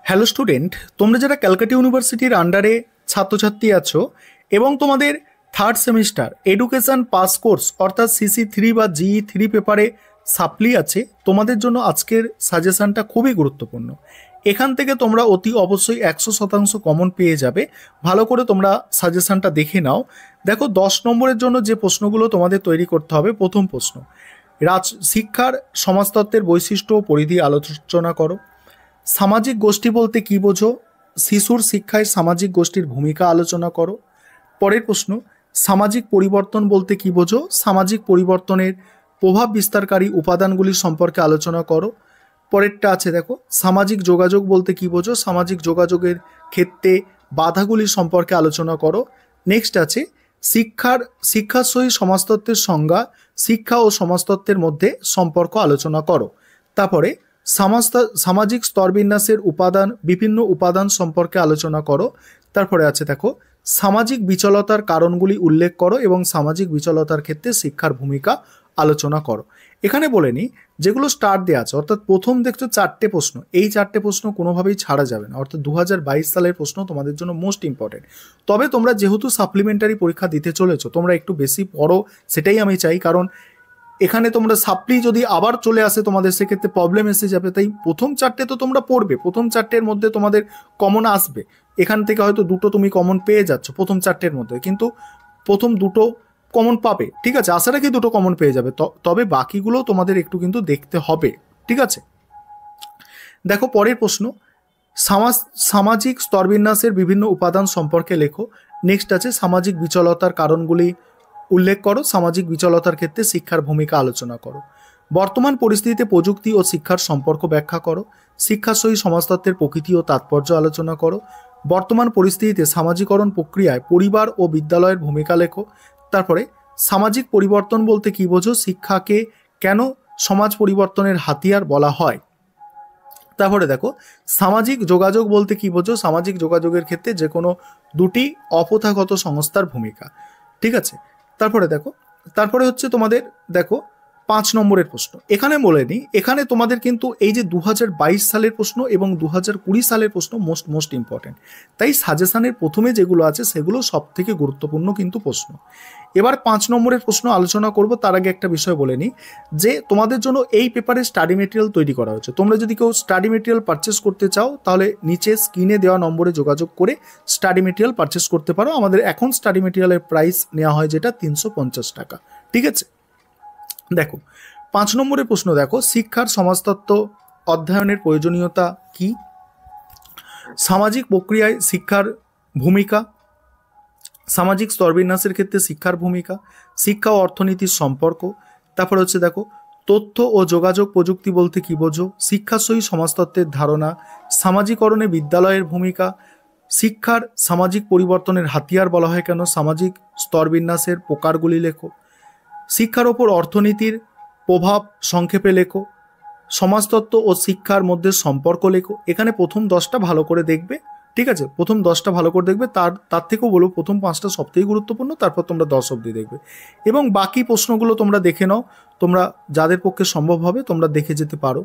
Hello student, তোমরা যারা ক্যালকাটা ইউনিভার্সিটির আন্ডারে ছাত্রছাত্রী আছো এবং তোমাদের third semester education pass course অর্থাৎ CC3 বা GE3 পেপারে সাপ্লি আছে, তোমাদের জন্য আজকের সাজেশনটা খুবই গুরুত্বপূর্ণ। এখান থেকে তোমরা অতি অবশ্যই 100% কমন পেয়ে যাবে। ভালো করে তোমরা সাজেশনটা দেখে নাও। দেখো 10 নম্বরের জন্য যে প্রশ্নগুলো তোমাদের তৈরি করতে হবে। প্রথম প্রশ্ন, শিক্ষার সমাজতত্ত্বের বৈশিষ্ট্য ও পরিধি আলোচনা করো। সামাজিক গোষ্ঠী বলতে কি বোঝো? শিশুর শিক্ষায় সামাজিক গোষ্ঠীর ভূমিকা আলোচনা করো। পরের প্রশ্ন, সামাজিক পরিবর্তন বলতে কি বোঝো? সামাজিক পরিবর্তনের প্রভাব বিস্তারকারী উপাদানগুলি সম্পর্কে আলোচনা করো। পরেরটা আছে দেখো, সামাজিক যোগাযোগ বলতে কি বোঝো? সামাজিক যোগাযোগের ক্ষেত্রে বাধাগুলি সম্পর্কে আলোচনা করো। নেক্সট আছে শিক্ষার সহিত সমাজতত্ত্বের সংজ্ঞা, শিক্ষা ও সমাজতত্ত্বের মধ্যে সম্পর্ক আলোচনা করো। তারপরে সামাজিক স্তরবিন্যাসের উপাদান, বিভিন্ন উপাদান সম্পর্কে আলোচনা করো। তারপরে আছে দেখো, সামাজিক বিচলতার কারণগুলি উল্লেখ করো এবং সামাজিক বিচলতার ক্ষেত্রে শিক্ষার ভূমিকা আলোচনা করো। এখানে বলে নিই, যেগুলো স্টার দেওয়া আছে অর্থাৎ প্রথম দেখছো 4টে প্রশ্ন, এই 4টে প্রশ্ন কোনোভাবেই ছাড়া যাবে না, অর্থাৎ 2022 সালের প্রশ্ন তোমাদের জন্য মোস্ট ইম্পর্টেন্ট। তবে তোমরা যেহেতু সাপ্লিমেন্টারি পরীক্ষা দিতে চলেছো, তোমরা একটু বেশি পড়ো, সেটাই আমি চাই। কারণ এখানে তোমরা সাপ্লি যদি আবার চলে আসে তোমাদের, সেক্ষেত্রে প্রবলেম এসে যাবে। তাই প্রথম 4টে তো তোমরা পড়বে, প্রথম 4টের মধ্যে তোমাদের কমন আসবে। এখান থেকে হয়তো 2টো তুমি কমন পেয়ে যাচ্ছ প্রথম 4টের মধ্যে, কিন্তু প্রথম 2টো কমন পাবে, ঠিক আছে? আশা রাখি 2টো কমন পেয়ে যাবে, তবে বাকিগুলো তোমাদের একটু কিন্তু দেখতে হবে, ঠিক আছে? দেখো পরের প্রশ্ন, সামাজিক স্তরবিন্যাসের বিভিন্ন উপাদান সম্পর্কে লেখো। নেক্সট আছে সামাজিক বিচলতার কারণগুলি উল্লেখ করো, সামাজিক বিচলতার ক্ষেত্রে শিক্ষার ভূমিকা আলোচনা করো। বর্তমান পরিস্থিতিতে প্রযুক্তি ও শিক্ষার সম্পর্ক ব্যাখ্যা করো। শিক্ষার সহিত সমাজতত্ত্বের প্রকৃতি ও তাৎপর্য আলোচনা করো। বর্তমান পরিস্থিতিতে সামাজিকরণ প্রক্রিয়ায় পরিবার ও বিদ্যালয়ের ভূমিকা লেখো। তারপরে সামাজিক পরিবর্তন বলতে কি বোঝো? শিক্ষাকে কেন সমাজ পরিবর্তনের হাতিয়ার বলা হয়? তারপরে দেখো, সামাজিক যোগাযোগ বলতে কি বোঝো? সামাজিক যোগাযোগের ক্ষেত্রে যে কোনো দুটি অপ্রথাগত সংস্থার ভূমিকা, ঠিক আছে? তারপরে হচ্ছে তোমাদের দেখো 5 নম্বরের প্রশ্ন। এখানে বলে নিই, এখানে তোমাদের কিন্তু এই যে 2022 সালের প্রশ্ন এবং 2020 সালের প্রশ্ন মোস্ট ইম্পর্টেন্ট। তাই সাজেশনের প্রথমে যেগুলো আছে সেগুলো সব থেকে গুরুত্বপূর্ণ কিন্তু প্রশ্ন। এবার 5 নম্বরের প্রশ্ন আলোচনা করব, তার আগে একটা বিষয় বলে নিই যে তোমাদের জন্য এই পেপারে স্টাডি মেটেরিয়াল তৈরি করা হয়েছে। তোমরা যদি কেউ স্টাডি মেটেরিয়াল পারচেস করতে চাও, তাহলে নিচে স্ক্রিনে দেওয়া নম্বরে যোগাযোগ করে স্টাডি মেটেরিয়াল পারচেস করতে পারো। আমাদের এখন স্টাডি মেটেরিয়ালের প্রাইস নেওয়া হয় যেটা 350 টাকা, ঠিক আছে? দেখো 5 নম্বরের প্রশ্ন, দেখো শিক্ষার সমাজতত্ত্ব অধ্যয়নের প্রয়োজনীয়তা কি? সামাজিক প্রক্রিয়ায় শিক্ষার ভূমিকা, সামাজিক স্তরবিন্যাসের ক্ষেত্রে শিক্ষার ভূমিকা, শিক্ষা ও অর্থনীতির সম্পর্ক। তারপর হচ্ছে দেখো, তথ্য ও যোগাযোগ প্রযুক্তি বলতে কি বোঝো? শিক্ষার সহিত সমাজতত্ত্বের ধারণা, সামাজিকরণে বিদ্যালয়ের ভূমিকা, শিক্ষার সামাজিক পরিবর্তনের হাতিয়ার বলা হয় কেন? সামাজিক স্তরবিন্যাসের প্রকারগুলি লেখো। শিক্ষার ওপর অর্থনীতির প্রভাব সংক্ষেপে লেখো। সমাজতত্ত্ব ও শিক্ষার মধ্যে সম্পর্ক লেখো। এখানে প্রথম 10টা ভালো করে দেখবে, ঠিক আছে? প্রথম 10টা ভালো করে দেখবে, তার থেকেও বলবো প্রথম 5টা সবথেকে গুরুত্বপূর্ণ, তারপর তোমরা 10 অবধি দেখবে এবং বাকি প্রশ্নগুলো তোমরা দেখে নাও। তোমরা যাদের পক্ষে সম্ভব হবে তোমরা দেখে যেতে পারো,